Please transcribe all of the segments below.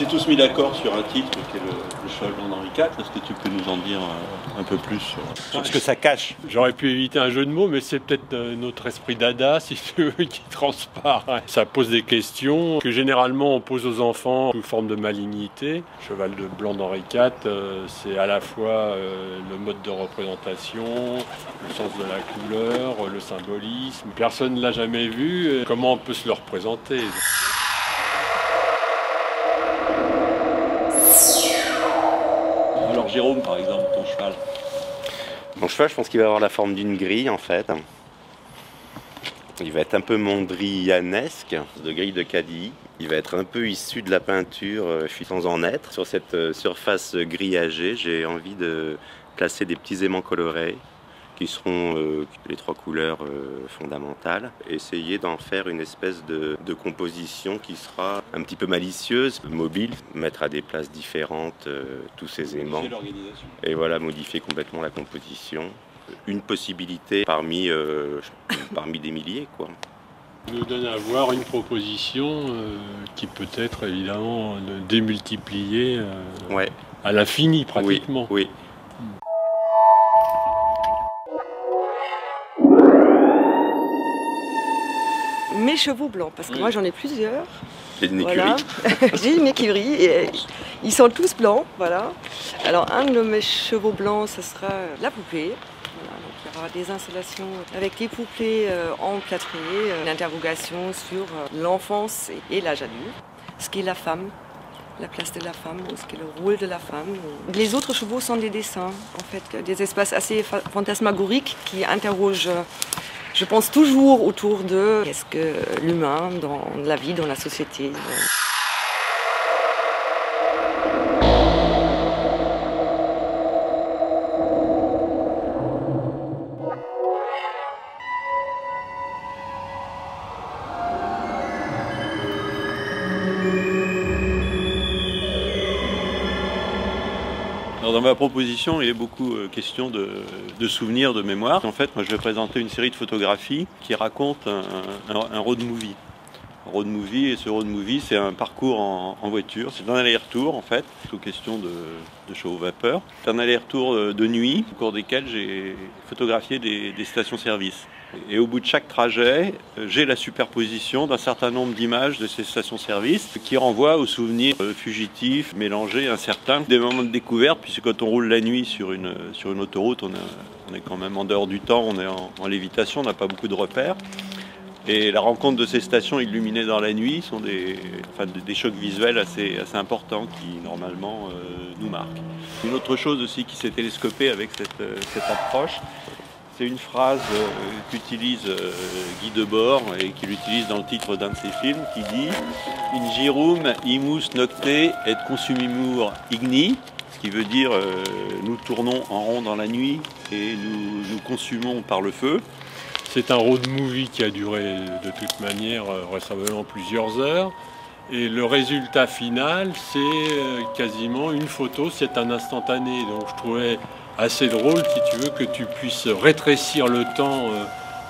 s'est tous mis d'accord sur un titre qui est le cheval blanc d'Henri IV. Est-ce que tu peux nous en dire un peu plus sur ce que ça cache? J'aurais pu éviter un jeu de mots, mais c'est peut-être notre esprit dada, si tu veux, qui transparaît. Ça pose des questions que généralement on pose aux enfants sous forme de malignité. Cheval de blanc d'Henri IV, c'est à la fois le mode de représentation, le sens de la couleur, le symbolisme. Personne ne l'a jamais vu. Comment on peut se le représenter? Alors Jérôme, par exemple, ton cheval. Mon cheval, je pense qu'il va avoir la forme d'une grille en fait. Il va être un peu mondrianesque, de grille de caddie. Il va être un peu issu de la peinture, sans en être. Sur cette surface grillagée, j'ai envie de placer des petits aimants colorés qui seront les trois couleurs fondamentales. Essayer d'en faire une espèce de composition qui sera un petit peu malicieuse, mobile, mettre à des places différentes tous ces aimants. Et voilà, modifier complètement la composition. Une possibilité parmi des milliers, quoi. Nous donne à voir une proposition qui peut être évidemment démultipliée Ouais. à l'infini pratiquement. Oui, oui. Mes chevaux blancs, parce que moi j'en ai plusieurs. J'ai une écurie. Voilà. J'ai une écurie et ils sont tous blancs. Voilà. Alors un de mes chevaux blancs, ce sera la poupée. Voilà, donc il y aura des installations avec les poupées emplâtrées, une interrogation sur l'enfance et l'âge adulte, ce qu'est la femme, la place de la femme, ce qu'est le rôle de la femme. Les autres chevaux sont des dessins, en fait, des espaces assez fantasmagoriques qui interrogent. Je pense toujours autour de qu'est-ce que l'humain dans la vie, dans la société. Alors dans ma proposition, il y a beaucoup question de souvenirs, de mémoire. En fait, moi je vais présenter une série de photographies qui racontent un road movie. Un road movie, et ce road movie, c'est un parcours en voiture. C'est un aller-retour en fait, sous question de chevaux vapeur. C'est un aller-retour de nuit, au cours desquels j'ai photographié des stations-service. Et au bout de chaque trajet, j'ai la superposition d'un certain nombre d'images de ces stations-service qui renvoient aux souvenirs fugitifs, mélangés, incertains, des moments de découverte, puisque quand on roule la nuit sur une autoroute, on est quand même en dehors du temps, on est en lévitation, on n'a pas beaucoup de repères. Et la rencontre de ces stations illuminées dans la nuit sont des chocs visuels assez importants qui normalement nous marquent. Une autre chose aussi qui s'est télescopée avec cette approche, c'est une phrase qu'utilise Guy Debord et qu'il utilise dans le titre d'un de ses films qui dit « In girum imus nocte et consumimur igni », ce qui veut dire nous tournons en rond dans la nuit et nous consumons par le feu. C'est un road movie qui a duré de toute manière vraisemblablement plusieurs heures. Et le résultat final, c'est quasiment une photo, c'est un instantané. Donc je trouvais assez drôle, si tu veux, que tu puisses rétrécir le temps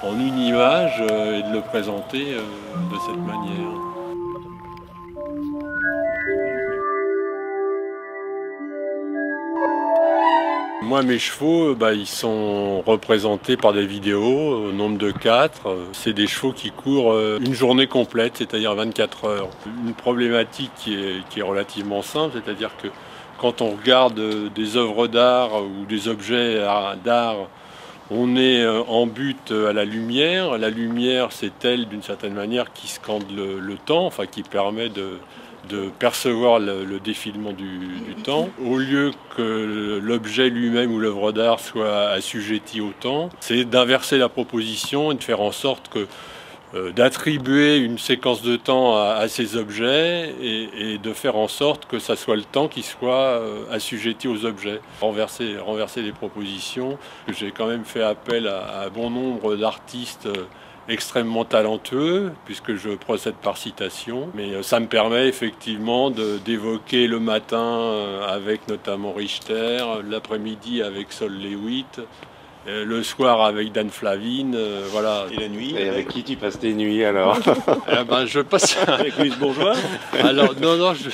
en une image et de le présenter de cette manière. Moi, mes chevaux, ils sont représentés par des vidéos au nombre de 4. C'est des chevaux qui courent une journée complète, c'est-à-dire 24 heures. Une problématique qui est relativement simple, c'est-à-dire que quand on regarde des œuvres d'art ou des objets d'art, on est en but à la lumière. La lumière, c'est elle, d'une certaine manière, qui scande le temps, enfin qui permet de percevoir le défilement du temps. Au lieu que l'objet lui-même ou l'œuvre d'art soit assujetti au temps, c'est d'inverser la proposition et de faire en sorte que d'attribuer une séquence de temps à ces objets et de faire en sorte que ça soit le temps qui soit assujetti aux objets. Renverser les propositions. J'ai quand même fait appel à bon nombre d'artistes extrêmement talentueux, puisque je procède par citation, mais ça me permet effectivement d'évoquer le matin avec notamment Richter, l'après-midi avec Sol Lewitt, Le soir avec Dan Flavine, voilà. Et la nuit Et avec qui tu passes tes nuits alors? Je passe. Avec Louise Bourgeois. Alors non, je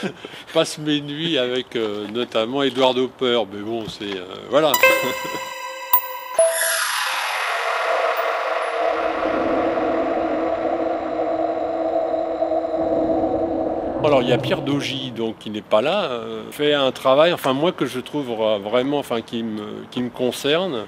passe mes nuits avec notamment Edward Hopper, mais bon, c'est voilà. Alors il y a Pierre Dogy, donc qui n'est pas là, fait un travail, enfin moi que je trouve vraiment, enfin qui me concerne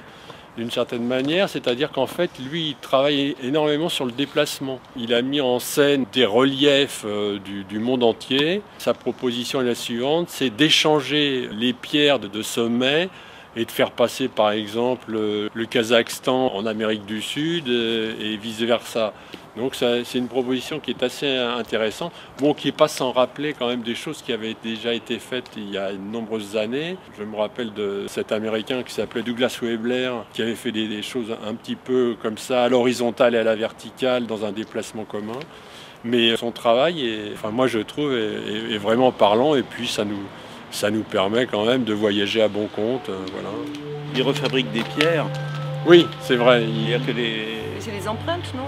d'une certaine manière, c'est-à-dire qu'en fait lui il travaille énormément sur le déplacement. Il a mis en scène des reliefs du monde entier. Sa proposition est la suivante, c'est d'échanger les pierres de sommet et de faire passer par exemple le Kazakhstan en Amérique du Sud et vice-versa. Donc c'est une proposition qui est assez intéressante, bon, qui n'est pas sans rappeler quand même des choses qui avaient déjà été faites il y a de nombreuses années. Je me rappelle de cet Américain qui s'appelait Douglas Weibler, qui avait fait des choses un petit peu comme ça, à l'horizontale et à la verticale, dans un déplacement commun. Mais son travail, enfin moi je trouve, est vraiment parlant, et puis ça nous permet quand même de voyager à bon compte. Voilà. Il refabrique des pierres. Oui, c'est vrai. C'est-à-dire que C'est les empreintes, non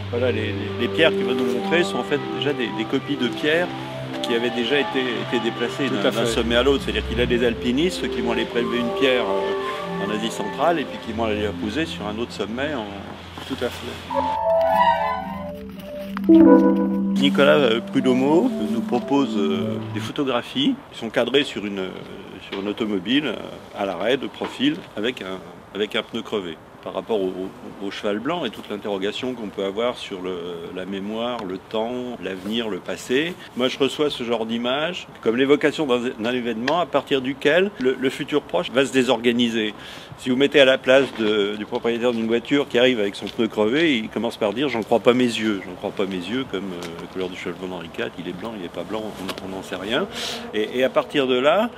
voilà, les pierres qu'il va nous montrer sont en fait déjà des copies de pierres qui avaient déjà été déplacées d'un sommet à l'autre. C'est-à-dire qu'il a des alpinistes qui vont aller prélever une pierre en Asie centrale et puis qui vont aller la poser sur un autre sommet. Tout à fait. Nicolas Prud'Homo nous propose des photographies qui sont cadrées sur une automobile à l'arrêt, de profil, avec un pneu crevé. Par rapport au cheval blanc et toute l'interrogation qu'on peut avoir sur la mémoire, le temps, l'avenir, le passé. Moi, je reçois ce genre d'image comme l'évocation d'un événement à partir duquel le futur proche va se désorganiser. Si vous mettez à la place du propriétaire d'une voiture qui arrive avec son pneu crevé, il commence par dire « j'en crois pas mes yeux ». J'en crois pas mes yeux, comme la couleur du cheval blanc d'Henri IV, il est blanc, il n'est pas blanc, on n'en sait rien. Et à partir de là,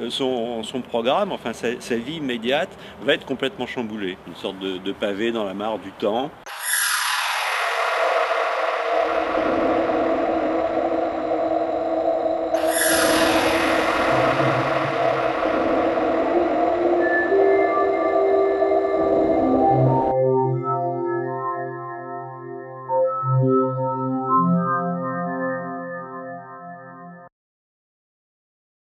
son programme, enfin sa vie immédiate, va être complètement chamboulée. Une sorte de pavé dans la mare du temps.